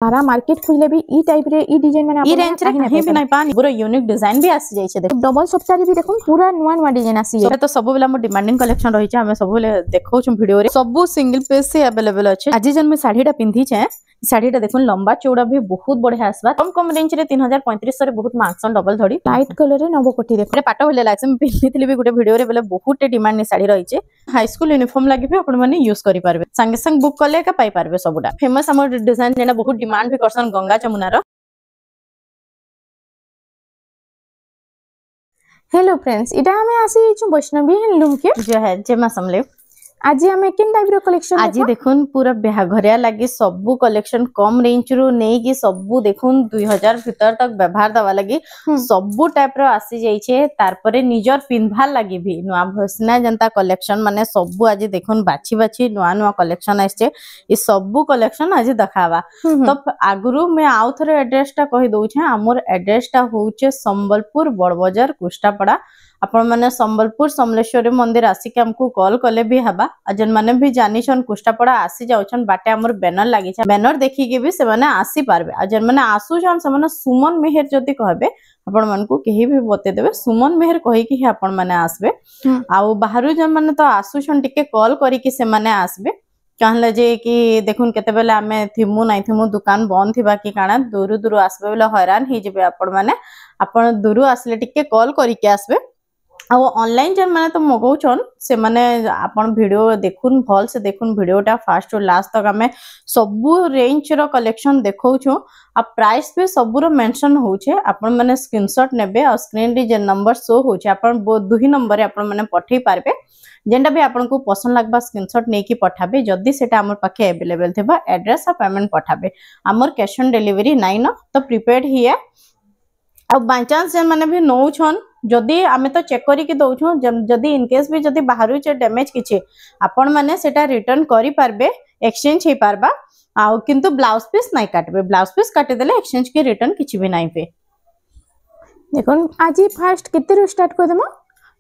सारा मार्केट खुले भी ई टाइप रे ई डिजाइन माने ई रेंज रे कहीं भी नहीं पानी पूरा यूनिक डिजाइन भी आसी जाई छे देखो डबल सप्ताह भी देखो पूरा नुआ नुआ डिजाइन आसी जाय तो सब बेला हम डिमांडिंग कलेक्शन रही छे हमें सब बेले देखौ छु वीडियो रे सब सिंगल पीस से अवेलेबल अछि आज जन में साड़ीटा पिंधी छे साड़ीटा देखुन लंबा चौड़ा भी बहुत बढ़िया आसबा कम रेंज रे 3035 रे बहुत मार्क्सन डबल धड़ी लाइट कलर रे नवकोटी देखो पाट होले लागसे हम पिंधितली भी गुटे वीडियो रे बेले बहुत डिमांड नि साड़ी रही छे हाई स्कूल यूनिफॉर्म लागि भी आपण माने यूज करि पारबे संगे संग बुक कले का पाई पारबे सबुडा फेमस हमर डिजाइन जेना बहुत डिमांड भी करसन गंगा जमुना रो। हेलो फ्रेंड्स इटा हमें आसी छु वैष्णवी हैंडलूम के जो है जेमा समले आज हमें किन टाइप रो कलेक्शन आज देखुन पूरा बिहाघरिया लागि सबु कलेक्शन कम रेंज रो नै कि सबु देखुन 2000 भीतर तक व्यवहार दवा लागि सबु टाइप रो आसी जाई छे तार परे निजर पिनभा लागि भी नुआ भसना जनता कलेक्शन माने सबु आज देखुन बाछि बाछि नुआ नुआ कलेक्शन आछे ई सबु कलेक्शन आज देखावा तो आगुरु मैं आउ थरे एड्रेस टा कहि दउ छे हमर एड्रेस टा होउचे संबलपुर बड़बाजार कुष्टापड़ा आपण माने संबलपुर समलेश्वरी मंदिर आसी के हमको कॉल कले भी हबा अजन माने भी जानी छन कुष्टापड़ा आसी जाउछन बाटे हमर बैनर लागि छ बैनर देखि के भी से माने आसी पारबे अजन माने आसु छन से माने सुमन मेहर जति कहबे आपण मन को केही भी बते देबे सुमन मेहर कहि कि आपण माने आसबे आउ बाहरु जन माने तो आसु छन टिके कॉल करी कि से माने आसबे कहले जे कि देखुन केते बेले आमे थिमु नै थिमु दुकान बंद थिबा कि काना दूर दूर आसबे बेले हैरान ही जेबे आपण माने आपण दूर आसले टिके कॉल करी के आसबे आ ऑनलाइन जन माने तो मगौछन से माने आपण वीडियो देखुन भल से देखुन वीडियोटा फास्ट टू लास्ट तक हमें सबु रेंज रो कलेक्शन देखौछु आ प्राइस पे सबु रो मेंशन होछे आपण माने स्क्रीनशॉट नेबे आ स्क्रीन रे जे नंबर शो होछे आपण दुही नंबर रे आपण माने पठै पारबे जेंडा भी आपण को पसंद लागबा स्क्रीनशॉट नै कि पठाबे जदी सेटा हमर पाखे अवेलेबल थेबा एड्रेस आ पेमेंट पठाबे हमर कैश ऑन डिलीवरी नाइ न तो प्रीपेड हिया आ बाय चांस जन माने भी नौ छन जदी आमे तो चेक करी कि दउछु जदी इन केस भी जदी बाहरु जे डैमेज किछे आपण माने सेटा रिटर्न करि पारबे एक्सचेंज हे पारबा आ किंतु ब्लाउज पीस नै काटबे ब्लाउज पीस काटि देले एक्सचेंज के रिटर्न किछि भी नै पे देखुन आज फर्स्ट केते रो स्टार्ट कर देमा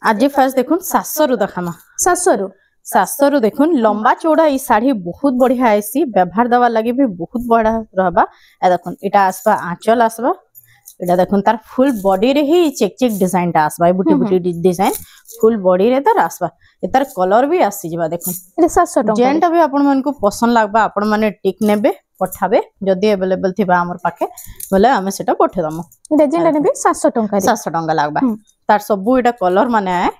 आज फर्स्ट देखुन 700 रु दखामा 700 रु देखुन लंबा चौड़ा ई साड़ी बहुत बढ़िया आइसी व्यवहार दवा लागि भी बहुत बड़ा रहबा ए देखुन इटा आसबा आंचल आसबा इटा देखुन तार फुल बॉडी रे ही चेक चेक डिजाइन टा आसबा बुटी बुटी डिजाइन फुल बॉडी रे तार आसबा ए तार कलर भी आसी जेबा देखुन ए 700 टका जेंटा भी आपण मन को पसंद लागबा आपण माने टिक नेबे पठाबे जदी अवेलेबल थिबा हमर पाखे बोले हमें सेटा पठे दमु इटा जेंटा नेबे 700 टका लागबा तार सबु इटा कलर माने आए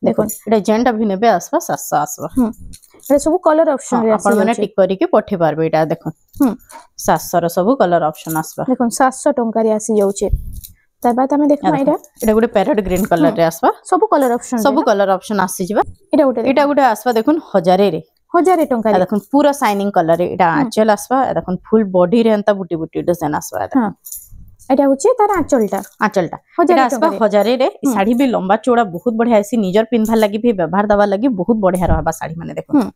देखो इटा जेंटा भी नेबे आसबा 700 आसबा ए सब कलर ऑप्शन रे आपण माने टिक करी के पठे पारबे इटा देखो 700 रो सब कलर ऑप्शन आसबा देखो 700 टका रे आसी जाउचे तार बाद हमें देखमा इटा गुटे पैरेट ग्रीन कलर रे आसबा सब कलर ऑप्शन आसी जिबा इटा गुटे आसबा देखुन 1000 रे 1000 टका रे देखुन पूरा शाइनिंग कलर रे इटा आंचल आसबा देखुन फुल बॉडी रे अंता बुटी बुटी डिजाइन आसबा हां एटा होचे तार आंचलटा इटा आसबा 1000 रे साड़ी भी लंबा चौड़ा बहुत बढ़िया आसी निजर पिनभा लागि भी व्यवहार दवा लागि बहुत बढ़िया रहबा साड़ी माने देखुन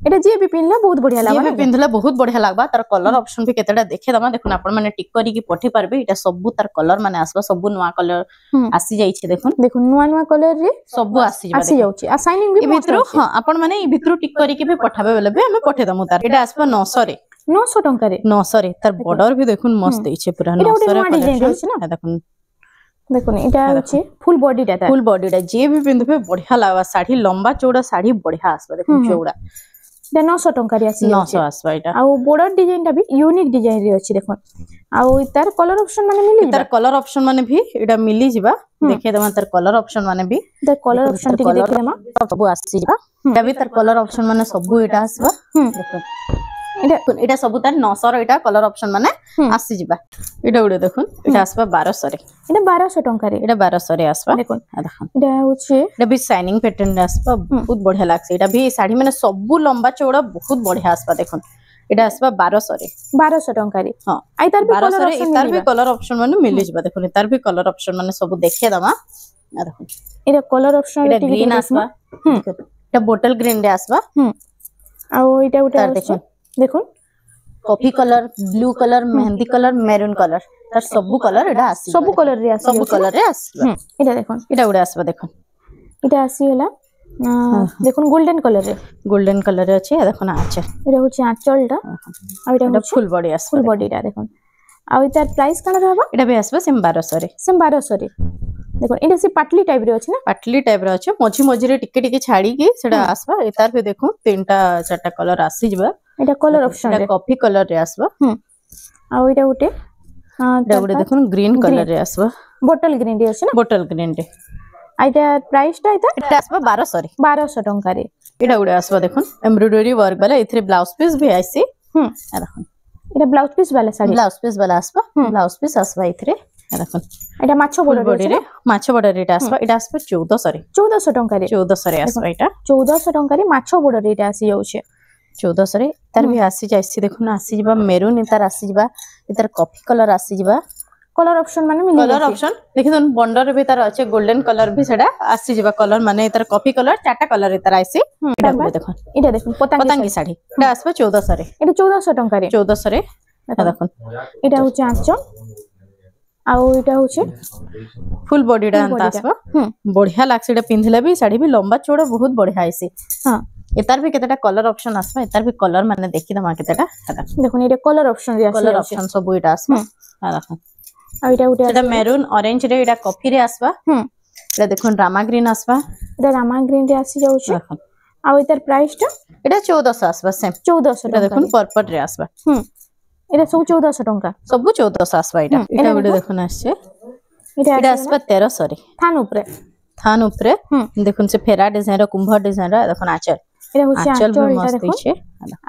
एटा जे भी पिनला बहुत बढ़िया लागबा जे भी पिनला बहुत बढ़िया लागबा तार कलर ऑप्शन भी केतेडा देखे दमा देखुन आपण माने टिक करी के पठे पारबे इटा सब तार कलर माने आसबा सब नुवा कलर आसी जाई छे देखुन नुवा नुवा कलर रे सब आसी जाउची आ शाइनिंग भी भितरो हां आपण माने ई भितरो टिक करी के भी पठाबे बेले भी हमें पठे दमु तार इटा आसबा 900 रे 900 टका रे 900 रे तार बॉर्डर भी देखुन मस्त दैछे पूरा 900 रे डिजाइन होछ ना देखुन इटा होचे फुल बॉडी टा जे भी पिनबे बढ़िया लागबा साड़ी लंबा चौड़ा साड़ी बढ़िया आसबा देखुन चौड़ा 900 टका रे आसी 900 आसबा इटा आ बॉर्डर डिजाइन टा भी यूनिक डिजाइन रे अछि देखुन आ तार कलर ऑप्शन माने मिली तार कलर ऑप्शन माने भी इटा मिली जिबा देखे दमा तार कलर ऑप्शन माने भी तार कलर ऑप्शन टिक देखे दमा सब आसी जिबा इटा भी तार कलर ऑप्शन माने सब इटा आसबा देखुन इटा सब तार 900 रो इटा कलर ऑप्शन माने आसी जिबा इटा उडे देखुन इटा आसबा 1200 रे इटा 1200 टका रे इटा 1200 रे आसबा देखुन इटा होचे इटा भी शाइनिंग पैटर्न रे आसबा बहुत बढ़िया लागसे इटा भी साड़ी माने सब लंबा चौड़ा बहुत बढ़िया आसबा देखुन इटा आसबा 1200 टका रे हां आई तार भी 1200 रे तार भी कलर ऑप्शन माने मिली जिबा देखुन तार भी कलर ऑप्शन माने सब देखे दमा देखुन इटा कलर ऑप्शन इटा ग्रीन आसबा इटा बोतल ग्रीन रे आसबा आ इटा उटा देखुन coffee colour blue colour mehndi colour maroon colour तार सब कलर एडा आसी सब कलर रे आसी इटा देखुन इटा उडा आसबा देखुन इटा आसी होला দেখুন গোল্ডেন কলর রে গোল্ডেন কলর আছে দেখুন আঁচল এটা হচ্ছে আঁচলটা আর এটা হচ্ছে ফুল বডি আসবে ফুল বডিটা দেখুন আর এটার প্রাইস কানা रहबा এটা भी আসবে সেম 1200 রে সেম 1200 রে দেখুন এটা সে পাটলি টাইপ রে আছে না পাটলি টাইপ র আছে মঝি মঝি রে টিকে টিকে ছাড়ি কি সেটা আসবা এতার ভি দেখুন তিনটা চারটা কলর আসি যবা এটা কলর অপশন রে কফি কলর রে আসবা আর এটা উঠে এটা গুড়ে দেখুন গ্রিন কলর রে আসবা বটল গ্রিন রে আছে না বটল গ্রিন রে এটা প্রাইসটা এটা আসবা 1200 রে 1200 টଙ୍କା রে এটা গুড়ে আসবা দেখুন এমব্রয়ডারি ওয়ার্ক वाला এথরে ব্লাউজ পিস ভি আইছি দেখুন এটা ব্লাউজ পিস वाला শাড়ি ব্লাউজ পিস वाला আসবা ব্লাউজ পিস আসবা এথরে দেখুন এটা মাছ বড় রে মাছ বড় রেট আসবা এটা আসবা 1400 রে 1400 টଙ୍କା রে 1400 রে আসবা এটা 1400 ଟଙ୍କା ରେ ମାଛ ବଡ ରେଟ ଆସି ଯାଉଛି 1400 ରେ ତାର ବି ଆସି যাইছি দেখুন আসি ଯିବା মেরুন তার আসি ଯିବା তার কফি কালার আসি ଯିବା কলর অপশন মানে মিলি কলর অপশন দেখি দন বন্ডর ভি তার আছে গোল্ডেন কলর ভি সেটা আসি ଯିବା কলর মানে তার কফি কলর চারটা কলর তার আইছি এটা দেখুন পতঙ্গি শাড়ি এটা আসবে 1400 রে এটা 1400 ଟଙ୍କା ରେ 1400 রে দেখুন এটা হচ্ছে আঁচল ଆଉ ଏଇଟା ହଉଛି ফুল বডিটা আনতা আসবা বঢ়িয়া লাগছে এটা পিন্ধিলে বি শাড়ি বি লম্বা চৌড়া বহুত বঢ়িয়া আইছি হ্যাঁ এটার বি কেতেটা কলর অপশন আসবা এটার বি কলর মানে দেখি দমা কেতেটা দেখুন এটা কলর অপশন রে আসছে কলর অপশন সব এটা আসবা দেখুন আর এটা উঠে এটা মেরুন অরেঞ্জ রে এটা কফি রে আসবা এটা দেখুন রামা গ্রিন আসবা এটা রামা গ্রিন রে আসি যাଉଛି ଆଉ এটার প্রাইসটা এটা 1400 আসবা সেম 1400 এটা দেখুন পরপল রে আসবা এটা সব 1400 ଟଙ୍କା সব 1400 আসবা এটা ভিডিও দেখুন আসছে এটা আসবা 1300 রে থান উপরে দেখুন সে ফেরা ডিজাইন র কুম্ভ ডিজাইন র দেখুন আঁচল এটা হচ্ছে আঁচলটা দেখুন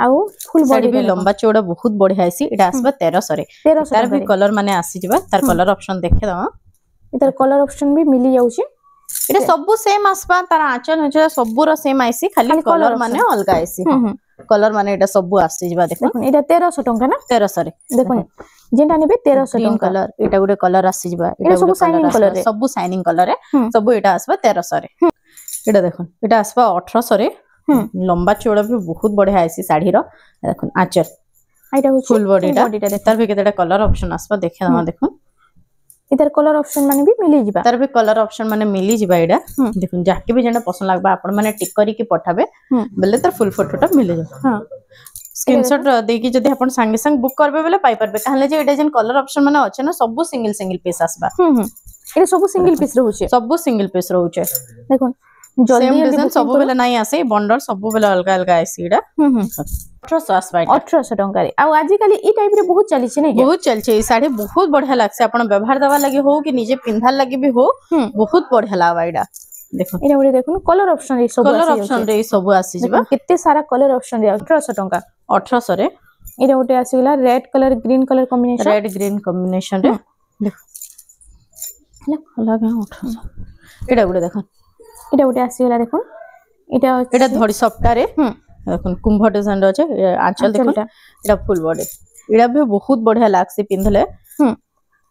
ଆଉ ফুল বডি বি লম্বা চৌড়া বহুত বঢ়িয়া আইছি এটা আসবা 1300 রে তার বি কলর মানে আসি ଯିବା তার কলর অপশন দেখে দাও এটার কলর অপশন বি মিলি যাଉଛି এটা সবু সেম আসবা তার আঁচল হচ্ছে সবুর সেম আইছি খালি কলর মানে অলগা আইছি কলর মানে এটা সবু আসি ଯିବା দেখুন এটা 1300 ଟଙ୍କା না 1300 রে দেখুন যেটা নেবে 1300 গ্রিন ଟଙ୍କା কলর এটা গুড়ে কলর আসি ଯିବା এটা সবু শাইনিং কলর রে সবু শাইনিং কলর রে সবু এটা আসবা 1300 রে এটা দেখুন এটা আসবা 1800 রে লম্বা চৌড়া भी बहुत बढ़िया आइसी साड़ी रो देखुन आंचल এটা হচ্ছে ফুল বডিটা তার भी কেতেটা কলর অপশন আসবা দেখে দাও দেখুন इधर कलर ऑप्शन माने भी मिली जिबा तार भी कलर ऑप्शन माने मिली जिबा एडा देखुन जाके भी जेना पसंद लागबा आपण माने टिक करी की पठाबे बेले तार फुल फोटोटा मिले जा हां स्क्रीनशॉट दे की जदी आपण संगे संग बुक करबे बेले पाई परबे कहले जे एडा जेन कलर ऑप्शन माने अछि ना सब सिंगल सिंगल पीस आसबा एटा सब सिंगल पीस रहउछे सब सिंगल पीस रहउछे देखुन जल्दी जल्दी सब बेले नाही आसे बंडल सब बेले अलगा अलगा आसी एडा 1800 आसबा 1800 टंका रे आ आजि काली ई टाइप रे बहुत चली छै नै बहुत चल छै ई साड़ी बहुत बढ़िया लागसे आपण व्यवहार दवा लागि हो कि निजे पिंधाल लागि भी हो बहुत बढ़िया लागबा एडा देखो एटा उरे देखुन कलर ऑप्शन रे सब कलर ऑप्शन रे सब आसी जिबा कितने सारा कलर ऑप्शन रे 1800 टंका 1800 रे एटा उटे आसी गेला red colour green colour combination red green combination रे देखो लगा 1800 एटा उरे देखो এটা উঠে আসি গলা দেখুন এটা ধড়ি সফটা রে দেখুন কুম্ভ ডিজাইন র আছে আঁচল দেখুন এটা ফুল বডি এটা भी बहुत बढ़िया लागसे पिंधले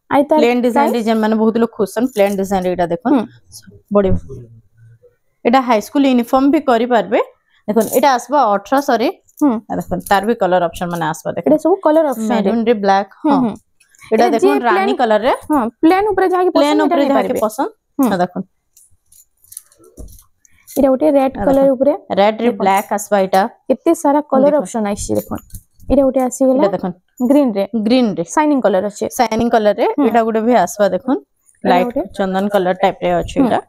আই তা প্লেন ডিজাইন মানে বহুত লোক খুশন প্লেন ডিজাইন এটা দেখুন বডি এটা হাই স্কুল ইউনিফর্ম भी করি পারবে দেখুন এটা আসবা 1800 রে দেখুন তার भी কলর অপশন মানে আসবা দেখুন এটা সব কলর অপশন মেরুন রে ব্ল্যাক এটা দেখুন রানী কলর রে প্লেন উপরে যাকে পছন্দ দেখুন এটা ওটে রেড কলর উপরে রেড রে ব্ল্যাক আসবা এটা কিতনে সারা কলর অপশন আইছি দেখুন এটা ওটে আসি গলা দেখুন গ্রিন রে শাইনিং কলর আছে শাইনিং কলর রে এটা গুডে भी আসবা দেখুন লাইট চন্দন কলর টাইপ রে আছে এটা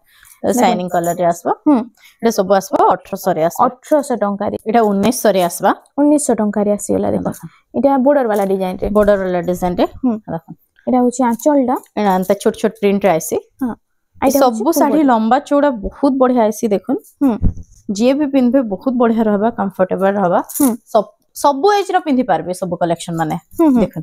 শাইনিং কলর রে আসবা এটা সব আসবা 1800 রে আসবা 1800 টঙ্কা রে এটা 1900 রে আসবা 1900 টঙ্কা রে আসি গলা দেখুন এটা বর্ডার वाला ডিজাইন রে দেখুন এটা হচ্ছে আঁচলটা এটা আনতা ছোট ছোট প্রিন্ট রে আইছি হ্যাঁ सब साड़ी लंबा चौड़ा बहुत बढ़िया आसी देखुन जे भी पिंधबे बहुत बढ़िया रहबा कंफर्टेबल रहबा सब सब एज रो पिंधि पारबे सब कलेक्शन माने देखुन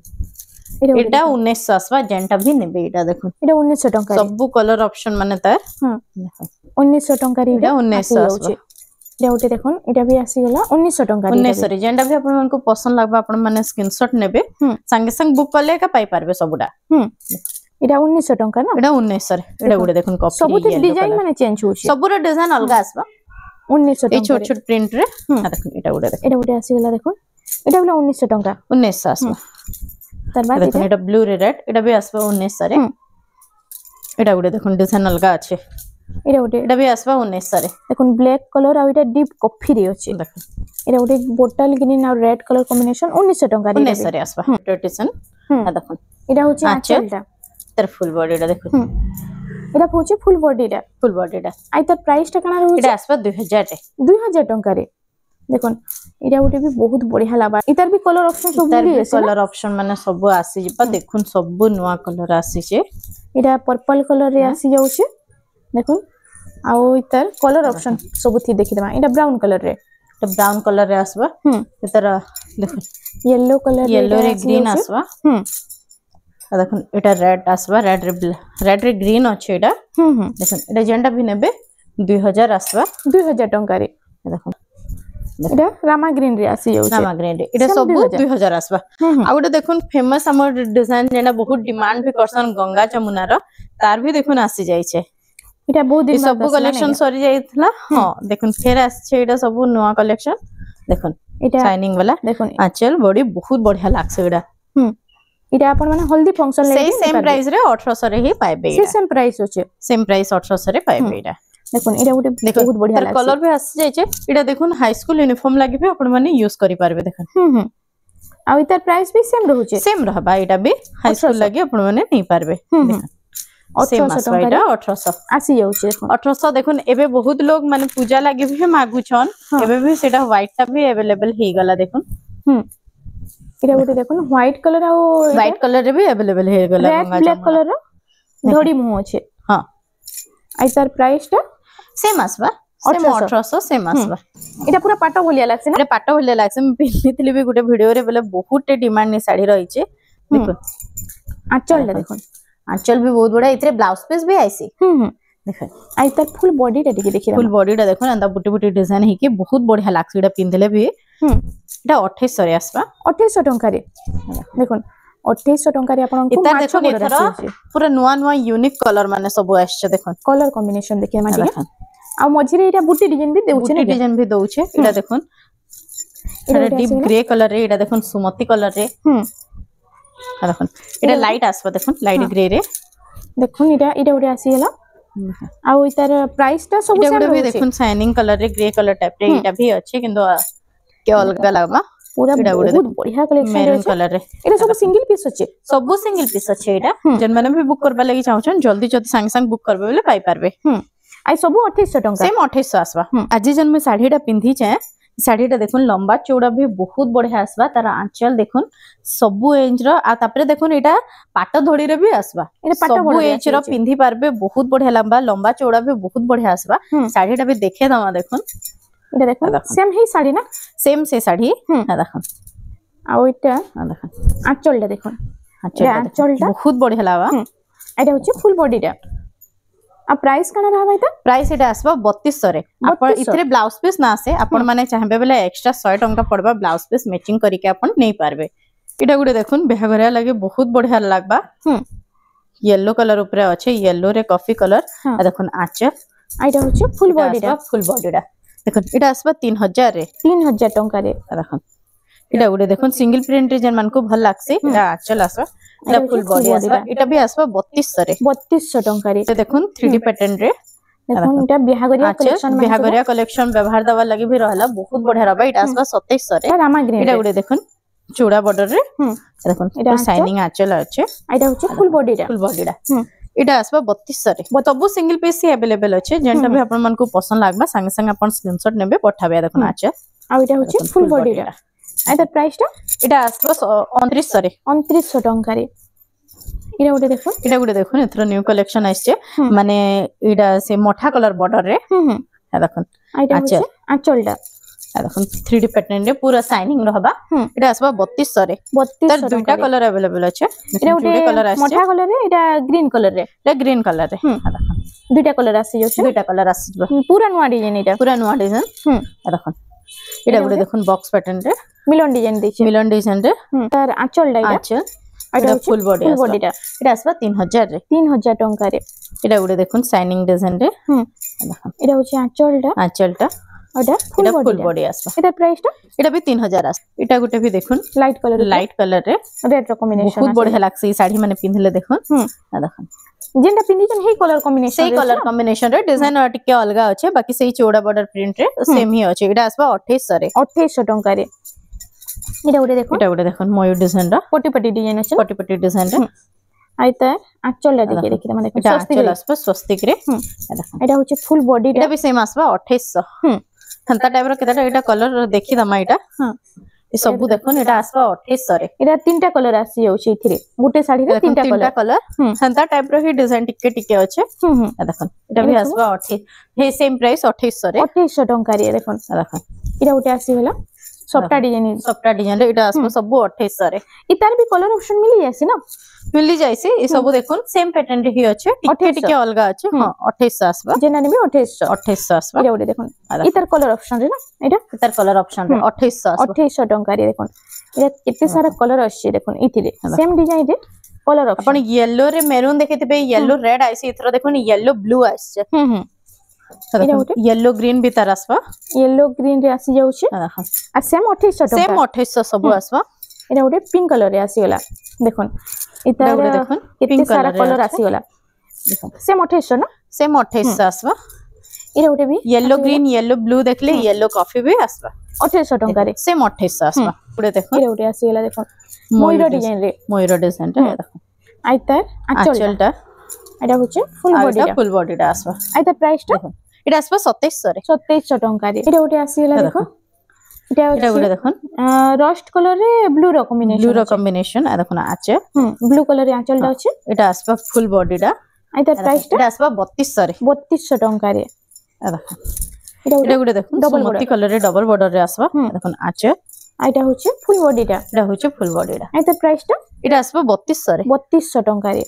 एटा 1900 आसबा जेंटा भी नेबे एटा देखुन एटा 1900 टंका सब कलर ऑप्शन माने तार 1900 टंका रे एटा 1900 आसबा एटा उटे देखुन एटा भी आसी गला 1900 टंका रे 1900 रे जेंटा भी आपन को पसंद लागबा आपन माने स्क्रीनशॉट नेबे संगे संग बुक करले का पाई पारबे सबुडा এটা 1900 টঙ্কা না এটা 1900 রে এটা গুড়ে দেখুন কপি সবুতে ডিজাইন মানে চেঞ্জ হচ্ছে সবুর ডিজাইন अलग আসবা 1900 এই ছোট ছোট প্রিন্ট রে দেখুন এটা গুড়ে দেখুন এটা উঠে আসি গলা দেখুন এটা হলো 1900 টাকা 1900 আসবা তার বাদ দেখুন এটা ব্লু রে রেড এটা भी আসবা 1900 রে এটা গুড়ে দেখুন ডিজাইন अलग আছে এটা গোটে এটা भी आसबा 1900 रे দেখুন ব্ল্যাক কলর আর এটা ডিপ কফি রে আছে देखो এটা গোটে বোটাল গ্রিন আর রেড কলর কম্বিনেশন 1900 টাকা রে 1900 रे आसबा ट्रेडिशन देखो এটা হচ্ছে আঁচলটা तर फुल बॉडी रे देखो এটা হচ্ছে ফুল বডিটা फुल बॉडी रे আই তার প্রাইসটা কেনা রହୁଛି এটা आसबा 2000 रे 2000 টাকা রে দেখুন এটা গোটে भी बहुत बढ़िया लाबा इतार भी कलर ऑप्शन सब मिली আছে कलर ऑप्शन माने सब आसी जिबा देखुन सब नुवा कलर आसी छे এটা पर्पल कलर रे आसी जाउछे देखुन आ इतार कलर ऑप्शन सब थी देखि दमा এটা ब्राउन कलर रे तो ब्राउन कलर रे आसबा इतर देखुन येलो कलर रे ग्रीन आसबा देखुन एटा रेड आसबा रेड रे ग्रीन अछि एटा देखुन एटा जेंटा भी नेबे 2000 आसबा 2000 टंका रे देखुन एटा रामा ग्रीन रे आसी जाउछे रामा ग्रीन रे एटा सब 2000 आसबा आ गोटे देखुन फेमस हमर डिजाइन जेना बहुत डिमांड भी करसन गंगा जमुना रो तार भी देखुन आसी जाय छे एटा बहुत दिन सब कलेक्शन सरी जाइतला हां देखुन फेर आछे एटा सब नवा कलेक्शन देखुन एटा शाइनिंग वाला देखुन आंचल बॉडी बहुत बढ़िया लागसे एटा एटा अपन माने हल्दी फंक्शन ले सेम प्राइस रे 1800 रे ही पाइबे से सेम प्राइस होचे सेम प्राइस 1800 रे पाइबे एटा देखुन एटा गोटे बहुत बढ़िया लागसे कलर भी आसी जाय छे एटा देखुन हाई स्कूल यूनिफॉर्म लागि भी अपन माने यूज करि पारबे देखुन आ इतार प्राइस भी सेम रहउचे सेम रहबा एटा भी हाई स्कूल लागि अपन माने नै पारबे सेम आसबा एटा 1800 आसी जाउछे देखुन 1800 देखुन एबे बहुत लोग माने पूजा लागि भी मागु छन एबे भी सेटा व्हाइट टा भी अवेलेबल हे गला देखुन एटा गोटे देखुन व्हाइट कलर आ व्हाइट कलर रे भी अवेलेबल हे गला रेड ब्लैक कलर रो धड़ी मुह अछि हां आई तार प्राइस टा सेम आसबा सेम 1800 सेम आसबा एटा पूरा पाटो बोलिया लागसे ना एटा पाटो बोलिया लागसे मैं पिन्नीतली भी गुटे वीडियो रे बोले बहुत डिमांड ने साड़ी रही छे देखो आंचल देखो आंचल भी बहुत बड़ा इतरे ब्लाउज पीस भी आइसी देखो आई तार फुल बॉडी टा देखि फुल बॉडी टा देखो अंदा बुटी बुटी डिजाइन हे के बहुत बढ़िया लागसे एटा पिनदेले भी एटा 2800 रे आसबा 2800 टंका रे देखो 2800 टंका रे आपन को देखो एथरा पूरा नुवा नुवा यूनिक कलर माने सब आछे देखो कलर कॉम्बिनेशन देखिए माने आ मझिरे एटा बुटी डिजाइन भी देउछे ने डिजाइन भी दउछे एटा देखो एटा डीप ग्रे कलर रे एटा देखो सुमती कलर रे देखो एटा लाइट आसबा देखो लाइट ग्रे रे देखो एटा उडे आसी गेला आ इतार प्राइस टा सब सेम भी देखो शाइनिंग कलर रे ग्रे कलर टाइप रे एटा भी अच्छे किंतु के अलगा लागबा पूरा बहुत बढ़िया कलेक्शन मेरून कलर रे एटा सब सिंगल पीस अछि सब सिंगल पीस अछि एटा जन माने भी बुक करबा लागि चाहछन जल्दी जल्दी संग संग बुक करबे बोले पाई पारबे आई सब 2800 टंका सेम 2800 आसबा आज जन में साड़ीटा पिंधी छे साड़ीटा देखुन लंबा चौड़ा भी बहुत बढ़िया आसबा तार आंचल देखुन सब एज रो आ तापरे देखुन एटा पाट धड़ी रे भी आसबा सब एज रो पिंधी पारबे बहुत बढ़िया लंबा चौड़ा भी बहुत बढ़िया आसबा साड़ीटा भी देखे दमा देखुन एटा देखुन सेम ही साड़ी ना सेम से साड़ी देखुन आ ओइटा देखुन आंचलटा देखुन आंचलटा बहुत बढ़िया लावा एटा होची फुल बॉडीटा आ प्राइस कना रहबा एटा प्राइस एटा आसबा 3200 रे अपन इतरे ब्लाउज पीस ना से अपन माने चाहबे बेले एक्स्ट्रा 100 टंका पड़बा ब्लाउज पीस मैचिंग करिके अपन नै पारबे एटा गुडे देखुन बेहागरिया लागे बहुत बढ़िया लागबा येलो कलर ऊपर अछि येलो रे कॉफी कलर आ देखुन आंचल एटा होची फुल बॉडीटा देखुन एटा आसबा 3000 रे 3000 टंका रे देखुन एटा गुडे देखुन सिंगल प्रिंट रे जन मान को भल लागसे एटा आंचल आसबा एटा फुल बॉडी आसबा एटा भी आसबा 3200 रे 3200 टंका रे देखुन 3D पैटर्न रे देखुन एटा बिहागरिया कलेक्शन व्यवहार दवा लागि भी रहला बहुत बढ़िया रहबा एटा आसबा 2700 रे रामा ग्रीन एटा गुडे देखुन चूड़ा बॉर्डर रे देखुन एटा शाइनिंग आंचल अछि एटा होची फुल बॉडीटा एटा आसबा 3200 रे सब सिंगल पीस ही अवेलेबल अछि जेंटा भी अपन मन को पसंद लागबा संग संग अपन स्क्रीनशॉट नेबे पठाबे देखुन आंचल आ एटा होची फुल बॉडीटा एटा प्राइस टा एटा आसबा 2900 रे 2900 टंका रे एटा गुडे देखुन एथरो न्यू कलेक्शन आइछे माने एटा से मोठा कलर बॉर्डर रे देखुन आंचल आंचलटा देखुन 3D पैटर्न रे पूरा शाइनिंग रहबा एटा आसबा 3200 रे 3200 दुटा कलर अवेलेबल अछि एटा गुडे कलर आछे मोठा कलर रे एटा ग्रीन कलर रे देखुन दुटा कलर आसी जोछ दुटा कलर आसी पूरा नुवा डिजाइन देखुन एटा गुडे देखुन बॉक्स पैटर्न रे मिलन डिजाइन रे तार आंचलटा आंचल एटा फुल बॉडीटा एटा आसबा 3000 रे 3000 टंका रे एटा गुडे देखुन शाइनिंग डिजाइन रे देखुन एटा होची आंचलटा एटा फुल बॉडी आसबा एटा प्राइस टा एटा भी 3000 आस एटा गुटे भी देखुन लाइट कलर रे रेड रो कॉम्बिनेशन बहुत बढ़िया लागसे ई साड़ी माने पिनले देखुन देखुन जेनटा पिंदिचन हे कलर कॉम्बिनेशन सेही कलर कॉम्बिनेशन रे डिजाइन टिके अलगा अछि बाकी सेही चौड़ा बॉर्डर प्रिंट रे सेम ही अछि एटा आसबा 2800 रे 2800 टंका रे एटा उडे देखो एटा उडे देखन मयूर डिजाइन रा पटी पटी डिजाइन अछि पटी पटी डिजाइन रे आइता आचल देखि देखि माने एटा आचल आसबा स्वस्तिक रे एटा होचे फुल बॉडी एटा भी सेम आसबा 2800 हंता टाइप रो केटा एटा कलर देखि दमा एटा हां ए सब देखन एटा आसबा 2800 रे एटा तीनटा कलर आसी जाउछि इथिरे गुटे साड़ी रे तीनटा कलर हंता टाइप रो ही डिजाइन टिके टिके अछि देखन एटा भी आसबा 28 हे सेम प्राइस 2800 रे 2800 टंका रे देखन एटा उटे आसी होला सबटा डिजाइन रे एटा आसबा सब 2800 रे इतार भी कलर ऑप्शन मिली जायसी ना मिली जायसी ए सब देखन सेम पैटर्न रे ही अछि टिके टिके अलगा अछि हां 2800 आसबा जेना नेबे 2800 आसबा एटा उटे देखन इतार कलर ऑप्शन रे ना एटा इतार कलर ऑप्शन रे 2800 टंका रे देखन एटा केते सारा कलर अछि देखन इथिरे सेम डिजाइन रे कलर ऑप्शन अपन येलो रे मेरून देखितबे येलो रेड आइसी इथरो देखन येलो ब्लू आइसे येलो ग्रीन भी तार आसबा येलो ग्रीन रे आसी जाउछि आ सेम 2800 टका सेम 2800 सब आसबा एटा उटे पिंक कलर रे आसी गला देखन इता देखन केते सारा कलर आसी गला देखन सेम 2800 ना सेम 2800 आसबा एटा उटे भी येलो ग्रीन येलो ब्लू देखले येलो कॉफी भी आसबा 2800 टका रे सेम 2800 आसबा पुरे देखो एटा उटे आसी गला देखन मयूर डिजाइन रे देखो आइता आचलटा एटा होचे फुल बॉडी टा आसबा आइता प्राइस टा एटा आसबा 2700 रे 2700 टका रे एटा उटे आसी गला देखो एटा उटे देखन रस्ट कलर रे ब्लू रो कॉम्बिनेशन आ देखन आचे ब्लू कलर रे आंचल दा अछि एटा आसबा फुल बॉडी टा आइता प्राइस टा एटा आसबा 3200 रे 3200 टका रे आ देखन एटा उटे देखन डबल कलर रे डबल बॉर्डर रे आसबा देखन आचे आइता होचे फुल बॉडी टा एटा होचे फुल बॉडी टा आइता प्राइस टा एटा आसबा 3200 रे 3200 टका रे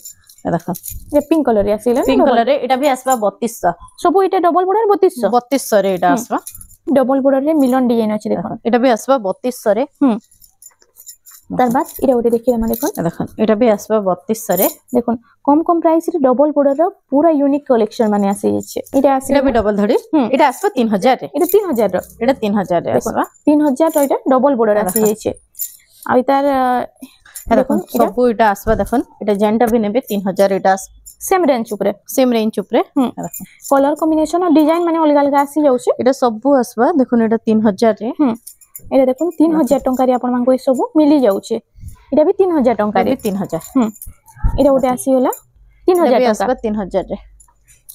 देखन ये पिंक कलर रे आसीला पिंक कलर रे एटा भी आसबा 3200 सब एटा डबल बॉर्डर 3200 रे एटा आसबा डबल बॉर्डर रे मिलन डिजाइन अछि देखन एटा भी आसबा 3200 रे तार बाद एटा उटे देखि हम देखन एटा भी आसबा 3200 रे देखन कम कम प्राइस रे डबल बॉर्डर रो पूरा यूनिक कलेक्शन माने आसी छै एटा आसी एटा भी डबल धड़ी एटा आसबा 3000 रे एटा 3000 रो एटा 3000 रे आसबा 3000 रो एटा डबल बॉर्डर आसी छै आ इतार देखन सब एटा आसबा देखन एटा जेंटा भी नेबे 3000 एटा सेम रेंज ऊपरे कलर कॉम्बिनेशन और डिजाइन माने अलग अलग आसी जाउ छै एटा सब आसबा देखन एटा 3000 रे एटा देखन 3000 टंका रे अपन मान को सब मिली जाउ छै एटा भी 3000 टंका रे 3000 एटा उटे आसी होला 3000 टंका आसबा 3000 रे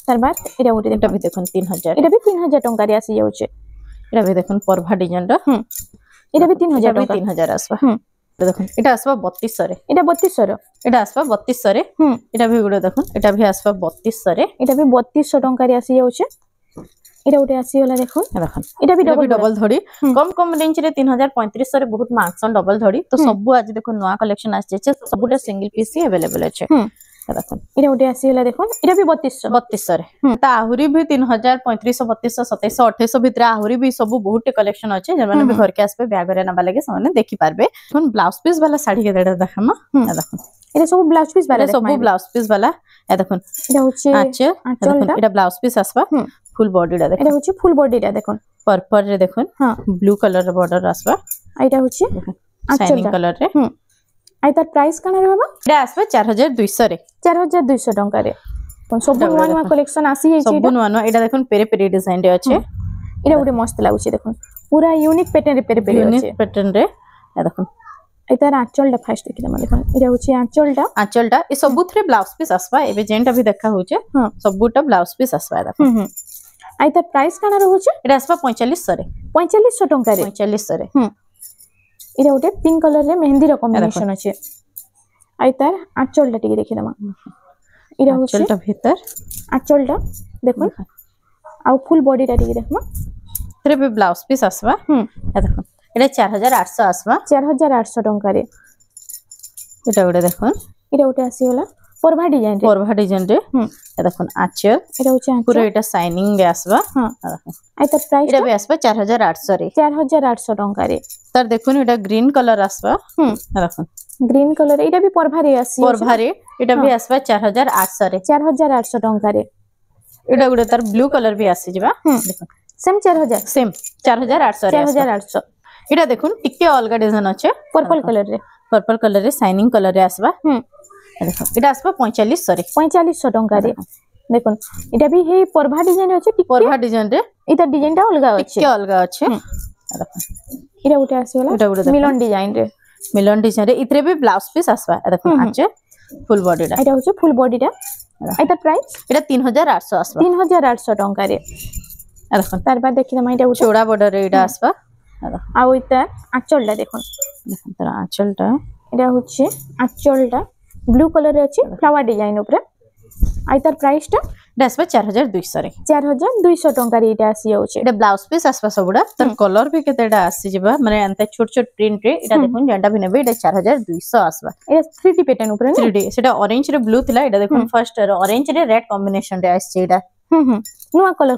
तार बाद एटा उटे एटा भी देखन 3000 एटा भी 3000 टंका रे आसी जाउ छै एटा भी देखन परभा डिजाइन रा एटा भी 3000 टंका 3000 आसबा देखन एटा आसबा 3200 रे एटा 3200 रो एटा आसबा 3200 रे एटा भी गुडे देखन एटा भी आसबा 3200 रे एटा भी 3200 टंका रे आसी जाउ छै एटा उटे आसी होला देखन एटा भी डबल धड़ी कम कम रेंज रे 3035 रे बहुत मार्क्सन डबल धड़ी तो सब आज देखो नया कलेक्शन आछे सबुटा सिंगल पीस ही अवेलेबल अछि देखन एटा उटे आसी होला देखन एटा भी 3200 रे ता आहुरी भी 3035 3200 2700 2800 भितर आहुरी भी सब बहुत कलेक्शन अछि जे माने भी घर के आसबे ब्याग रे नबा लागे सामने देखि पारबे कोन ब्लाउज पीस वाला साड़ी के देडा देखामा देखन एटा सब ब्लाउज पीस वाला सब ब्लाउज पीस वाला ए देखन एटा होचे देखन एटा ब्लाउज पीस आसबा फुल बॉडी दा देखन एटा होचे फुल बॉडी दा देखन पर्पल रे देखन हां ब्लू कलर रे बॉर्डर आसबा एटा होचे शाइनिंग कलर रे आइता प्राइस काना रहबा एटा आसबा 4200 रे 4200 टंका रे कोन सब नवा नवा कलेक्शन आसी है सब नवा एटा देखन पेरे पेरे डिजाइन रे अछि एटा उडे मस्त लागुछि देखन पूरा यूनिक पैटर्न रे पेरे पेरे अछि यूनिक पैटर्न रे ए देखन एतार आंचलटा फास्ट देखि हम देखन एटा होछि आंचलटा ए सबुथरे ब्लाउज पीस आसबा एबे जेंटा भी देखा होचे हां सबुटा ब्लाउज पीस आसबा देखन आइता प्राइस काना रहउछि एटा आसबा 4500 रे 4500 टंका रे 4500 रे एटा उटे पिंक कलर रे मेहंदी रो कॉम्बिनेशन अछि आइतार आंचलटा टिके देखि दमा एटा होछि आंचलटा भीतर आंचलटा देखन आ फुल बॉडी टा टिके देखमा तरे भी ब्लाउज पीस आसबा ए देखन एटा 4800 आसबा 4800 टंका रे एटा उडे देखन एटा उटे आसी होला परभा डिजाइन रे ए देखन आचल एटा होछि आचल पूरा एटा शाइनिंग आसबा हां आइता प्राइस एटा भी आसबा 4800 रे 4800 टंका रे तर देखुन एटा ग्रीन कलर आसबा देखन ग्रीन कलर एटा भी परभा रे आसी परभा रे एटा भी आसबा 4800 रे 4800 टंका रे एटा गुडे तर ब्लू कलर भी आसी जिबा देखन सेम 4000 सेम 4800 रे 4800 एटा देखुन टिके अलगा डिजाइन अछि पर्पल कलर रे शाइनिंग कलर रे आसबा देखो एटा आसबा 4500 रे 4500 टंका रे देखो एटा भी हे परभा डिजाइन अछि टिक परभा डिजाइन रे इता डिजाइन टा अलगा अछि के अलगा अछि देखो एटा उटे आसीला मिलन डिजाइन रे मिलन डिजाइन रे इतरे भी ब्लाउज पीस आसबा देखो आचे फुल बॉडी टा एटा होचे फुल बॉडी टा एटा प्राइस एटा 3800 आसबा 3800 टंका रे देखो तार बाद देखि दमा एटा चौड़ा बॉर्डर रे एटा आसबा आ इता आंचल टा देखो तर आंचल टा एटा होचे आंचल टा ब्लू कलर रे अछि फ्लावर डिजाइन ऊपर आ इतार प्राइस टा आसबा 4200 रे 4200 टंका रे एटा आसी जाउचे एटा ब्लाउज पीस आसबा सबुडा तर कलर भी केतेडा आसी जिबा माने अंत छोट छोट प्रिंट रे एटा देखुन जेंटा भी नेबे एटा 4200 आसबा एटा 3D पैटर्न ऊपर 3D सेटा ऑरेंज रे ब्लू थिला एटा देखुन फर्स्ट ऑरेंज रे रेड कॉम्बिनेशन रे आसी एटा नुआ कलर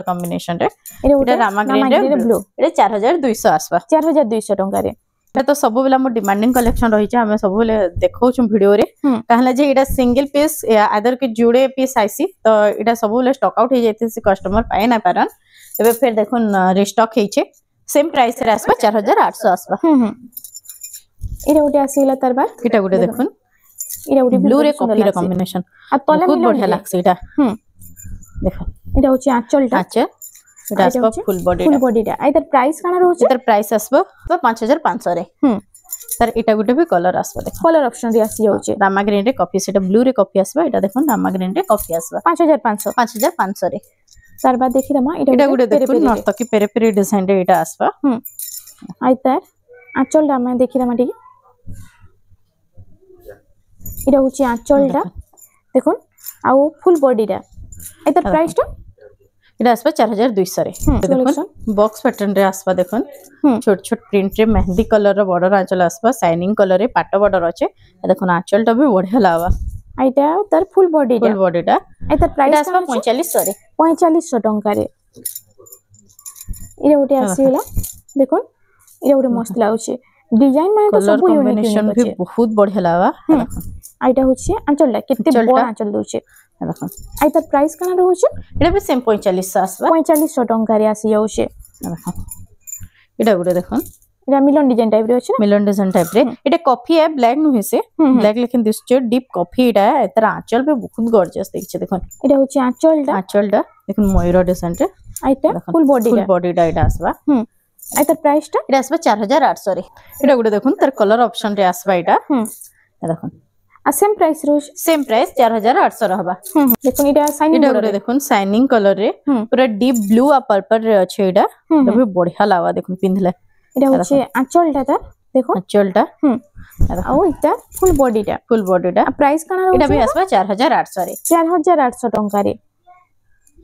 कॉम्बिनेशन रे एटा रामा ग्रीन रे ब्लू एटा 4200 आसबा 4200 टंका रे तो सब बेला मो डिमांडिंग कलेक्शन रही है हमें सब बेले देखौछु वीडियो रे कहला जे एटा सिंगल पीस आदर के जुड़े पीस आइसी तो एटा सब बेले स्टॉक आउट हो जाते से कस्टमर पाए ना पारन एबे फिर देखुन रिस्टॉक हेचे सेम प्राइस रे आसबा 4800 आसबा एटा उटे आसीला तार बाद एटा गुटे देखुन एटा उटे ब्लू रे कॉफी रे कॉम्बिनेशन आ तले बहुत बढ़िया लागसे एटा देखो एटा होची आंचल टा एटा आसबा फुल बॉडी टा आइदर प्राइस काना रहउची एतर प्राइस आसबा 5500 रे सर एटा गुटे भी कलर आसबा देखो कलर ऑप्शन रे आसी जाउची रामा ग्रीन रे कॉफी सेटा ब्लू रे कॉफी आसबा एटा देखो रामा ग्रीन रे कॉफी आसबा 5500 रे तार बाद देखि दमा एटा गुटे देखो नर्तकी पेरे पेरे डिजाइन रे एटा आसबा आइतर आंचल टा मैं देखि दमा ठीक एटा होची आंचल टा देखो आउ फुल बॉडी टा आइतर प्राइस टा एटा आसबा 4200 रे देखो बॉक्स पैटर्न रे आसबा देखो छोट छोट प्रिंट रे मेहंदी कलर रो बॉर्डर आंचल आसबा शाइनिंग कलर रे पाटो बॉर्डर अछि देखो आंचल टा भी बढ़िया लावा आइटा तर फुल बॉडी टा आइतर प्राइस आसबा 4500 रे 4500 टंका रे इरे उटे आसीला देखो इरे उटे मस्त लागुची डिजाइन माने तो सब कॉम्बिनेशन भी बहुत बढ़िया लावा आइटा होची आंचल टा केते बड़ आंचल दोचे देखो आइतर प्राइस काना रहउची एटा भी सेम 4500 आसबा 4500 टंका रे आसी जाउचे देखो एटा गुटे देखो एटा मिलन डिजाइन टाइप रे अछि मिलन डिजाइन टाइप रे एटा कॉफी है ब्लैक नु हिसे ब्लैक लेकिन दिस जो डीप कॉफी एटा एतर आंचल पे बहुत गॉर्जियस देखिए देखो एटा होची आंचल टा देखो मयूर डिजाइन रे आइटा फुल बॉडी टा एटा आसबा आइतर प्राइस टा एटा आसबा 4800 रे एटा गुटे देखो तर कलर ऑप्शन रे आसबा एटा देखो आ सेम प्राइस रोज सेम प्राइस 4800 रहबा देखो एटा शाइनिंग एटा गुटे देखो शाइनिंग कलर रे पूरा डीप ब्लू आ पर्पल रे अछि एटा भी बढ़िया लावा देखो पिंधले एटा होची आंचल टा देखो आंचल टा आ इटा फुल बॉडी टा प्राइस काना एटा भी आसबा 4800 रे 4800 टंका रे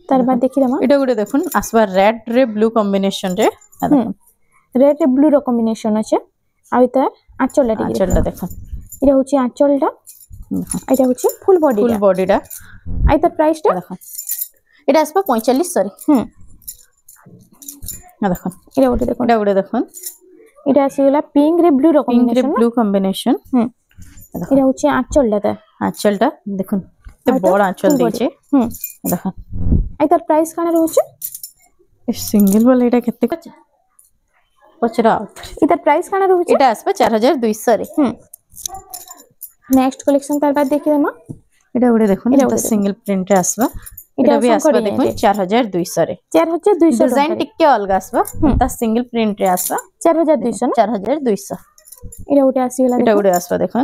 तार बाद देखि दमा एटा गुटे देखो आसबा रेड रे ब्लू कॉम्बिनेशन रे रेड रे ब्लू रो कॉम्बिनेशन अछि आ इता आंचल टा देखो एटा होची आंचल टा एटा होची फुल बॉडी टा आइतर प्राइस टा देखो एटा आसबा 4500 रे देखो एटा गुटे देखो एटा आसीला पिंक रे ब्लू रो कॉम्बिनेशन एटा होची आंचल टा देखो ते बड़ आंचल देचे देखो आइतर प्राइस काना रहउची सिंगल वाला एटा केते पचरा इतर प्राइस काना रहउची एटा आसबा 4200 रे नेक्स्ट कलेक्शन तार बाद देखि दमा एटा गुटे देखो एटा सिंगल प्रिंट रे आसबा एटा भी आसबा देखो 4200 रे 4200 डिजाइन टिके अलग आसबा ता सिंगल प्रिंट रे आसबा 4200 4200 एटा उटे आसीला एटा गुटे आसबा देखो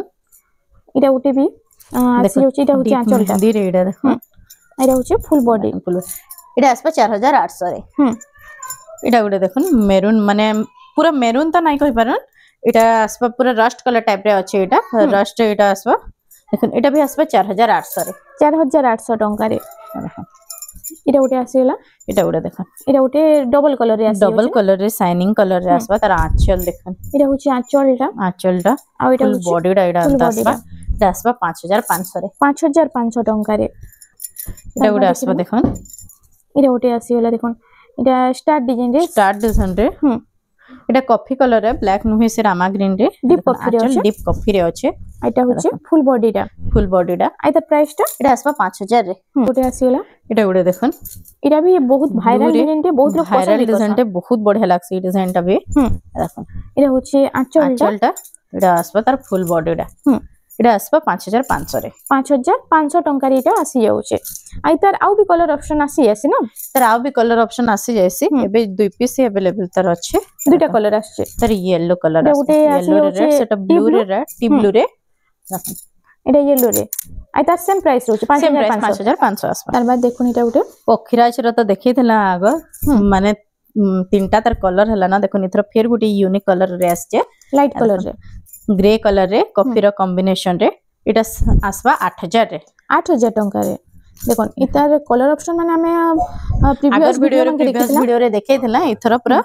एटा उटे भी आसी होची एटा होची आंचल टा दी रे एटा देखो एटा होची फुल बॉडी एटा आसबा 4800 रे एटा गुटे देखो मेरून माने पूरा मेरून त नाही कहि परन एटा आसबा पूरा रस्ट कलर टाइप रे अछि एटा रस्ट एटा आसबा देखो एटा भी आसबा 4800 रे 4800 टंका रे एटा उटे आसीला एटा गुटे देखो एटा उटे डबल कलर रे आसी डबल कलर रे शाइनिंग कलर रे आसबा तार आंचल देखो एटा होची आंचल टा आ एटा बॉडी टा एटा आसबा एटा आसबा 5500 रे 5500 टंका रे एटा गुटे आसबा देखो एटा उटे आसीला देखो एटा स्टार डिजाइन रे एटा कॉफी कलर रे ब्लैक नुहे से रामा ग्रीन रे डीप कॉफी रे अछि एटा होचे फुल बॉडी टा आइतर प्राइस टा एटा आसबा 5000 रे उटे आसीला एटा गुटे देखन एटा भी बहुत वायरल डिजाइन टे बहुत लोग वायरल डिजाइन टे बहुत बढ़िया लागसी डिजाइन टा भी देखन एटा होचे आंचल टा एटा आसबा तार फुल बॉडी टा एटा आसबा 5500 रे 5500 टंका रे एटा आसी जाउचे आई तार आउ भी कलर ऑप्शन आसी आसी ना तर आउ भी कलर ऑप्शन आसी जैसी एबे दुई पीस अवेलेबल तर अच्छे दुटा कलर आछे तर येलो कलर गोटे येलो रे रेड सेटा ब्लू रे रेड टी ब्लू रे एटा येलो रे आई तार सेम प्राइस रोचे 5500 आसबा तार बाद देखुन एटा गोटे पखिराज रो तो देखैथला आगो माने तीनटा तर कलर हला ना देखो इथर फेर गुटी यूनिक कलर रे आछे लाइट कलर रे ग्रे कलर रे कॉफी रो कॉम्बिनेशन रे एटा आसबा 8000 रे 8000 टंका रे देखो इतार कलर ऑप्शन माने हमें प्रीवियस वीडियो रे देखैथला इथर पूरा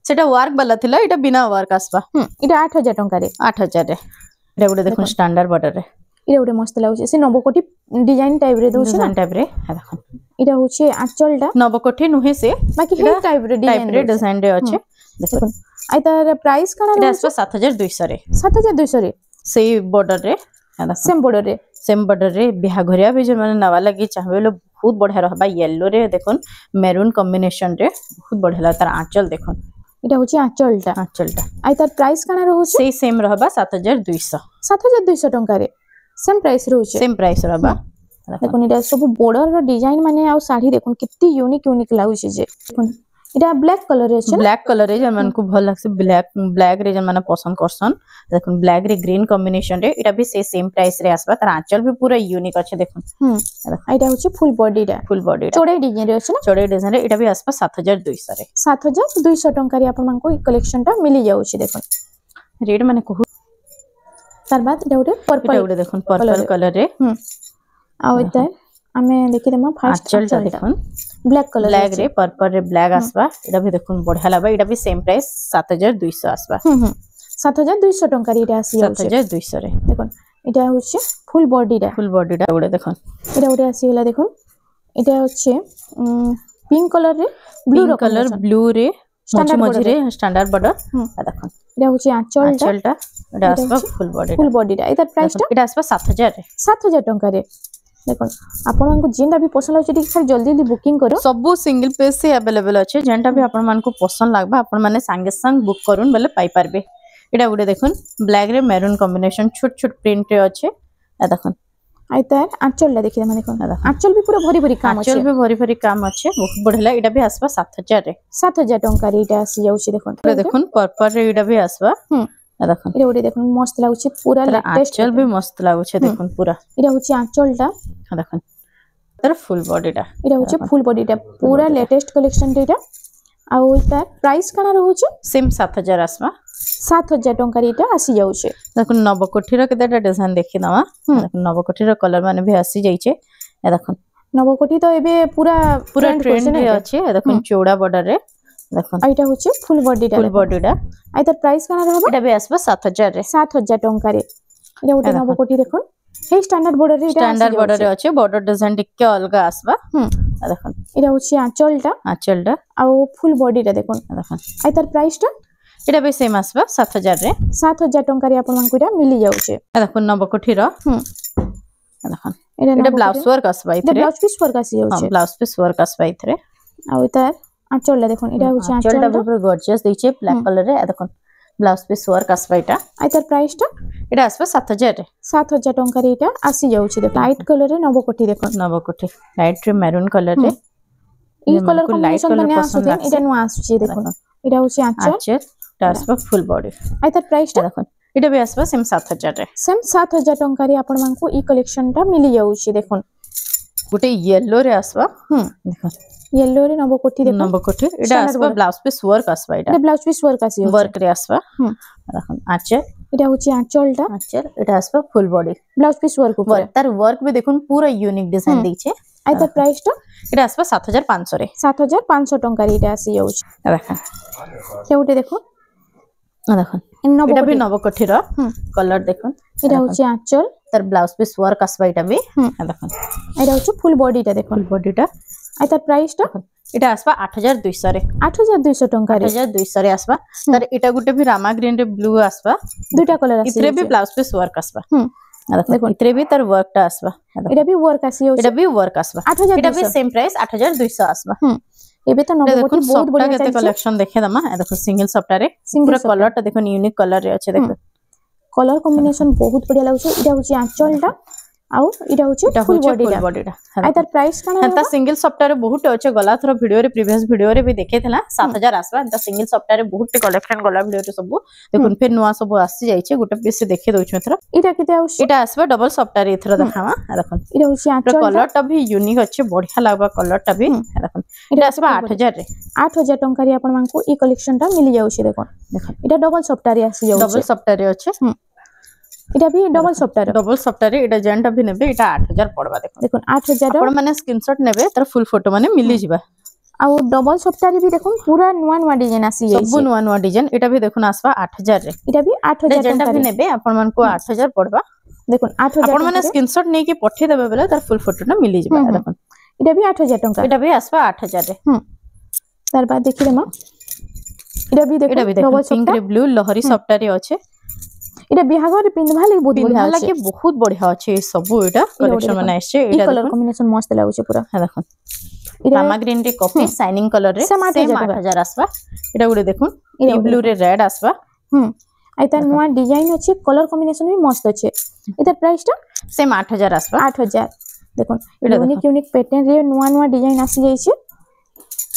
सेटा वर्क वाला थिला एटा बिना वर्क आसबा एटा 8000 टंका रे 8000 रे एटा गुटे देखो स्टैंडर्ड बॉर्डर रे एटा गुटे मस्त लागुचे से नवकोटी डिजाइन टाइप रे दोछ ना टाइप रे देखो एटा होचे आंचलटा नवकोठी नुहे से बाकी हे टाइप रे डिजाइन रे अच्छे देखो आई तार प्राइस काना एटा आसबा 7200 रे 7200 रे सेही बॉर्डर रे सेम बॉर्डर रे बिहा घरिया भी जे माने नवा लगी चाहबे लो बहुत बढ़िया रहबा येलो रे देखोन मेरून कॉम्बिनेशन रे बहुत बढ़िया ला तार आंचल देखोन एटा होची आंचलटा आई तार प्राइस काना रहउछ सेही सेम रहबा 7200 टंका रे सेम प्राइस रहबा देखोन एटा सब बॉर्डर रो डिजाइन माने आ साड़ी देखोन कितनी यूनिक लागुछ जे देखोन एटा ब्लैक कलर रे छै ब्लैक कलर रे जे मन को भल लागसे ब्लैक रे जे माने पसंद करसन देखोन ब्लैक रे ग्रीन कॉम्बिनेशन रे एटा भी सेम प्राइस रे आसबा तार आंचल भी पूरा यूनिक अछि देखोन एटा होची फुल बॉडी चौड़े डिजाइन रे अछि ना चौड़े डिजाइन रे एटा भी आसबा 7200 रे 7200 टंका रे आपन मानको ई कलेक्शन टा मिली जाउछि देखोन रेड माने कहू तार बाद एटा उठे पर्पल देखोन पर्पल कलर रे आ ओइता हमें देखि देमा फर्स्ट आंचल देखोन ब्लैक कलर ब्लैक रे पर्पल रे ब्लैक आसबा एटा भी देखोन बढ़िया लागबा एटा भी सेम प्राइस 7200 आसबा 7200 टंका रे एटा आसी 7200 रे देखोन एटा होछि फुल बॉडी दा गोटे देखोन एटा गोटे आसी होला देखोन एटा होछि पिंक कलर रे ब्लू रे मझी रे स्टैंडर्ड बॉर्डर देखोन एटा होछि आंचलटा एटा आसबा फुल बॉडी दा एटा प्राइस टा एटा आसबा 7000 रे 7000 टंका रे देखो आपन मानको जेंटा भी पसंद होछि ठीक खाली जल्दी बुकिंग करो सब सिंगल पेज से अवेलेबल अछि जेंटा भी आपन मानको पसंद लागबा आपन माने संगे संग बुक करून बेले पाई पारबे एटा गुडे देखुन ब्लैक रे मैरून कॉम्बिनेशन छोट प्रिंट रे अछि आ देखुन आई तार आंचल ला देखि माने कोन आंचल भी पूरा भरी काम अछि आंचल भी भरी काम अछि बहुत बढ़िया एटा भी आसबा 7000 रे 7000 टंका रे एटा आसी जाउछि देखुन पर्पल रे एटा भी आसबा देखुन एटा ओडी देखुन मस्त लागुछि पूरा लेटेस्ट आंचल भी मस्त लागुछि देखुन पूरा एटा होछि आंचलटा देखुन तर फुल बॉडीटा एटा होछि फुल बॉडीटा पूरा लेटेस्ट कलेक्शन एटा आ ओइता प्राइस काना रहउछि सेम 7000 आसबा 7000 टंका रे एटा आसी जाउछि देखुन नवकोठी रो केतेटा डिजाइन देखि दवा देखुन नवकोठी रो कलर माने भी आसी जाइछे ए देखुन नवकोठी तो एबे पूरा ट्रेंड रे अछि देखुन चौड़ा बॉर्डर रे देखुन आइटा होछि फुल बॉडीटा आइता प्राइस काना रहबा एटा भी आसबा 7000 रे 7000 टंका रे एटा गोटे नवकोठी देखुन हे स्टैंडर्ड बॉर्डर रे अछि बॉर्डर डिजाइन टिके अलगा आसबा देखुन एटा होछि आंचलटा आ फुल बॉडीटा देखुन आइतार प्राइस टा एटा भी सेम आसबा 7000 रे 7000 टंका रे आपन मानको एटा मिली जाउछे देखुन नवकोठी रो देखुन एटा ब्लाउज वर्क आसबा इथरे ब्लाउज पीस वर्क आसी जाउछे ब्लाउज पीस वर्क आसबा इथरे आ इतार आंचलटा देखुन एटा होछि आंचलटा पूरा गॉर्जियस दैछे ब्लैक कलर रे देखुन ब्लाउज पीस वर्क आसबा एटा आइतार प्राइस टा एटा आसबा 7000 रे 7000 टंका रे एटा आसी जाउछे देखुन लाइट कलर रे नवकोठी देखुन नवकोठी लाइट रे मैरून कलर रे ई कलर कॉम्बिनेशन बने आसुते एटा नु आसुचे देखुन एटा होछि आंचल एटा आसबा फुल बॉडी आइतार प्राइस टा देखुन एटा भी आसबा सेम 7000 रे सेम 7000 टंका रे आपन मानको ई कलेक्शन टा मिली जाउछे देखुन गुटे येलो रे आसबा देखुन येलो रे नवकोठी देखुन नवकोठी एटा आसबा ब्लाउज पीस वर्क आसबा एटा ब्लाउज पीस वर्क आसी वर्क रे आसबा देखुन आंचल एटा होछि आंचलटा एटा आसबा full body blouse piece work ऊपर तार वर्क भी देखुन पूरा यूनिक डिजाइन दैछे आइतार प्राइस टा एटा आसबा 7500 रे 7500 टंका रे एटा आसी जाउछ देखा केउटे देखो देखुन एटा भी नवकोठी रो कलर देखुन एटा होछि आंचल तार ब्लाउज पीस वर्क आसबा एटा भी देखुन एटा होछि फुल बॉडीटा देखुन बॉडीटा आइतार प्राइस टा एटा आसबा 8200 रे 8200 टंका रे 8200 रे आसबा तार एटा गुटे भी रामा ग्रीन रे ब्लू आसबा दुटा कलर आसी इतरे भी ब्लाउज पीस वर्क आसबा देखो इतरे भी तार वर्क टा आसबा एटा भी वर्क आसी जाउछ एटा भी वर्क आसबा 8200 एटा भी सेम प्राइस 8200 आसबा एबे तो नवकोठी बहुत बढ़िया केते कलेक्शन देखे दमा देखो सिंगल सप्ताह रे पूरा कलर टा देखो यूनिक कलर रे अछि देखो कलर कॉम्बिनेशन बहुत बढ़िया लागुचे इटा होची आंचलटा आउ इटा होची फुल बॉडीटा आ तार प्राइस काना हता सिंगल सप्ताह रे बहुत अच्छे गला थरो वीडियो रे प्रीवियस वीडियो रे भी देखेथला 7000 आसबा हता सिंगल सप्ताह रे बहुत कलेक्शन गला वीडियो रे सब देखुन फिर नुवा सब आसी जाइछे गोटे पीस देखे दोछु एथरा इटा केते आउछ इटा आसबा डबल सप्ताह रे एथरा देखावा देखुन इटा होची आंचल कलर टा भी यूनिक अच्छे बढ़िया लागबा कलर टा भी देखुन इटा आसबा 8000 रे 8000 टंका रे आपण मानकू ई कलेक्शन टा मिली जाउछे देखुन इटा डबल सप्ताह रे आसी जाउछे डबल सप्ताह रे अच्छे इटा भी डबल सप्ताह रे इटा जेंटा भी नेबे इटा 8000 पड़बा देखुन 8000 आपण माने स्क्रीनशॉट नेबे तर फुल फोटो माने मिली जिबा आ डबल सप्ताह रे भी देखुन पूरा नुवा नुवा डिजाइन आसी जाय सब नुवा नुवा डिजाइन इटा भी देखुन आसबा 8000 रे इटा भी 8000 जेंटा भी नेबे आपण मान को 8000 पड़बा देखुन 8000 आपण माने स्क्रीनशॉट नै के पठे देबे बेले तर फुल फोटो ना मिली जिबा देखुन इटा भी 8000 टंका इटा भी आसबा 8000 रे तार बाद देखिले मा इटा भी देखो डबल पिंक रे ब्लू लहरी सप्ताह रे अच्छे इटा बिहागर पिनभा ले बहुत बढ़िया पिनभा के बहुत बढ़िया अच्छे सब इटा कलेक्शन माने आछे इटा कलर कॉम्बिनेशन मस्त लागुचे पूरा देखुन रामा ग्रीन रे कॉफी शाइनिंग कलर रे सेम 8000 आसबा इटा गुडे देखुन ई ब्लू रे रेड आसबा आइता नुवा डिजाइन अच्छे कलर कॉम्बिनेशन भी मस्त अच्छे इता प्राइस टा सेम 8000 आसबा 8000 देखुन यूनिक यूनिक पैटर्न रे नुवा नुवा डिजाइन आसी जाई छे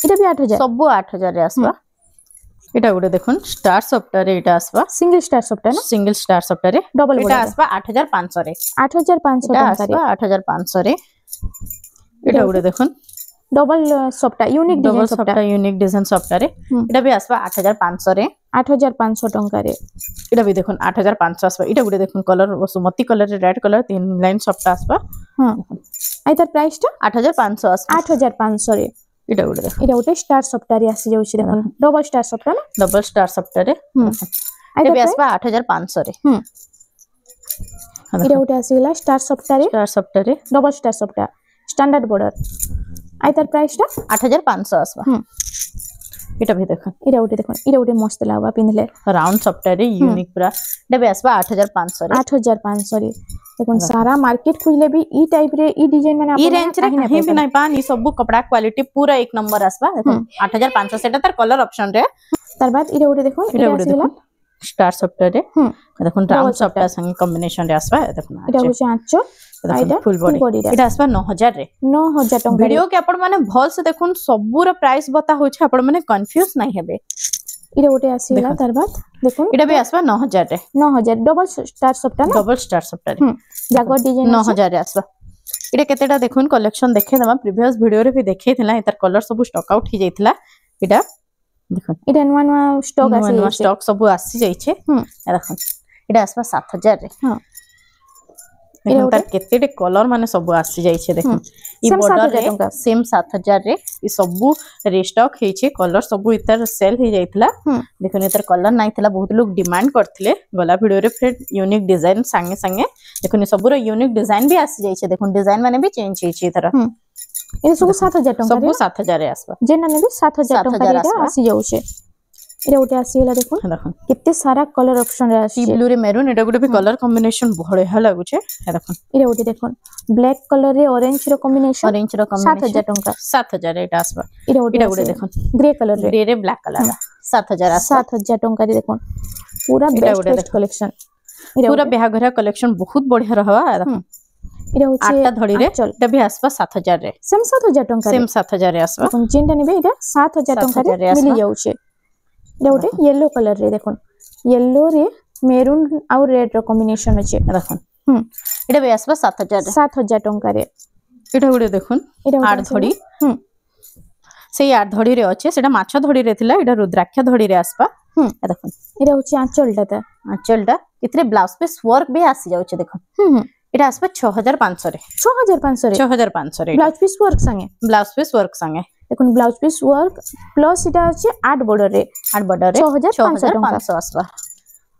इटा भी 8000 सब 8000 रे आसबा इटा गुडे देखुन स्टार सप्ताह रे इटा आसबा सिंगल स्टार सप्ताह ना सिंगल स्टार सप्ताह रे डबल इटा आसबा 8500 रे 8500 टका रे 8500 रे इटा गुडे देखुन डबल सप्ताह यूनिक डिजाइन सप्ताह रे इटा भी आसबा 8500 रे 8500 टका रे इटा भी देखुन 8500 आसबा इटा गुडे देखुन कलर वसुमती कलर रे रेड कलर तीन लाइन सप्ताह आसबा हां आई तार प्राइस टा 8500 आसबा 8500 रे इटा गुडे देखो इटा उटे स्टार सप्ताह रे आसी जाउछि देखन डबल स्टार सप्ताह ना डबल स्टार सप्ताह रे इटा भी आसबा 8500 रे इटा उटे आसीला स्टार सप्ताह रे डबल स्टार सप्ताह स्टैंडर्ड बॉर्डर आई तार प्राइस टा 8500 आसबा इटा भी देखो इटा उटे मस्त लागबा पिनले राउंड सप्ताह रे यूनिक पूरा इटा भी आसबा 8500 रे 8500 रे देखो सारा मार्केट खुजले भी ई टाइप रे ई डिजाइन माने ई रेंज रे कहीं भी नहीं पान ई सब कपड़ा क्वालिटी पूरा एक नंबर आसबा देखो 8500 सेटा तार कलर ऑप्शन रे तार बाद इटा उटे देखो इटा आसीला स्टार सप्ताह रे देखो राउंड सप्ताह संग कॉम्बिनेशन रे आसबा देखो इटा होचे आंचो देखो फुल बॉडी इटा आसबा 9000 रे 9000 टंका वीडियो के आपण माने भल से देखुन सबूर प्राइस बता होचे आपण माने कंफ्यूज नहीं हेबे इटा उटे आसीला तार बाद देखो इटा भी आसबा 9000 रे 9000 डबल स्टार सप्ताह ना डबल स्टार सप्ताह रे जागो डिजाइन 9000 रे आसबा इटा केतेटा देखुन कलेक्शन देखे दमा प्रीवियस वीडियो रे भी देखेथिला एतर कलर सब स्टॉक आउट ही जाइथिला इटा देखो इटा नुवा नुवा स्टॉक आसी नुवा स्टॉक सब आसी जाइछे देखो इटा आसबा 7000 रे हां देखो तार केतेटे कलर माने सब आसी जाइछे देखो ई बॉर्डर रे सेम 7000 रे ई सब रिस्टॉक हेछे कलर सब इतर सेल हे जाइतला देखो इतर कलर नाही थिला बहुत लोग डिमांड करथिले गला वीडियो रे फिर यूनिक डिजाइन संगे संगे देखो सब रो यूनिक डिजाइन भी आसी जाइछे देखो डिजाइन माने भी चेंज हेछे इतर ए सब 7000 टका सब 7000 रे आसबा जेना ने 7000 टका रे आसी जाउछे इरा उटे आसीला देखो कितने सारा कलर ऑप्शन रे आसी ब्लू रे मैरून एटा गुटे भी कलर कॉम्बिनेशन बढ़िया लागुचे देखो इरा उटे देखो ब्लैक कलर रे ऑरेंज रो कॉम्बिनेशन 7000 टका 7000 एटा आसबा इरा उटे देखो ग्रे कलर रे ब्लैक कलर 7000 टका रे देखो पूरा बेस्ट कलेक्शन पूरा बेहाघरिया कलेक्शन बहुत बढ़िया रहवा देखो इरा होचे आठटा धड़ी रे एटा भी आसबा 7000 रे सेम 7000 टका सेम 7000 रे आसबा जेंटा नेबे इटा 7000 टका रे मिली जाउछे इटा उटे येलो कलर रे देखो येलो रे मेरून और रेड रो कॉम्बिनेशन अछि देखो इटा भी आसबा 7000 टका रे इटा गुडे देखो आठ धड़ी से आठ धड़ी रे अछि सेटा माछा धड़ी रे थिला इटा रुद्राक्ष धड़ी रे आसबा देखो इटा होचे आंचलटा इतरे ब्लाउज पीस वर्क भी आसी जाउछे देखो इटा आसबा 6500 रे 6500 रे ब्लाउज पीस वर्क संगे देखो ब्लाउज पीस वर्क प्लस इटा अछि 8 बॉर्डर रे 6500 आसबा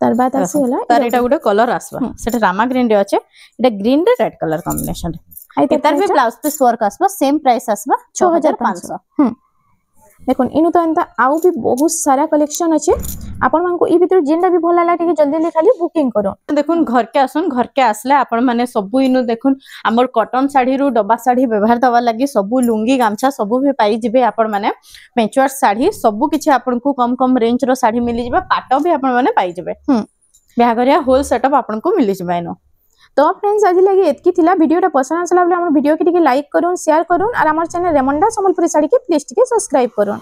तार बाद आसी होला तार इटा गुटे कलर आसबा सेटा रामा ग्रीन रे अछि इटा ग्रीन रे रेड कलर कॉम्बिनेशन रे तार भी ब्लाउज पीस वर्क आसबा सेम प्राइस आसबा 6500 देखो इनु तो एंता आउ भी बहुत सारा कलेक्शन अच्छे आपण मानको ई भीतर जेंडा भी भल लागला टिके जल्दी खाली बुकिंग करो देखुन घर के आसले आपण माने सबु इनु देखुन हमर कॉटन साड़ी रु डब्बा साड़ी व्यवहार दवा लागि सबु लुंगी गामछा सबु भी पाई जिबे आपण माने पेंचुआर साड़ी सबु किछि आपण को कम कम रेंज रो साड़ी मिली जिबे पाटो भी आपण माने पाई जिबे बिहाघरिया होल सेटअप आपन को मिली छ बाइनो। तो फ्रेंड्स आज लगी एतकी थिला वीडियोटा पसंद आसला बोले हमर वीडियो के लाइक करूँ शेयर करूँ और हमर चैनल रेमंडा संबलपुरी साड़ी के प्लीज टिके सब्सक्राइब करूँ।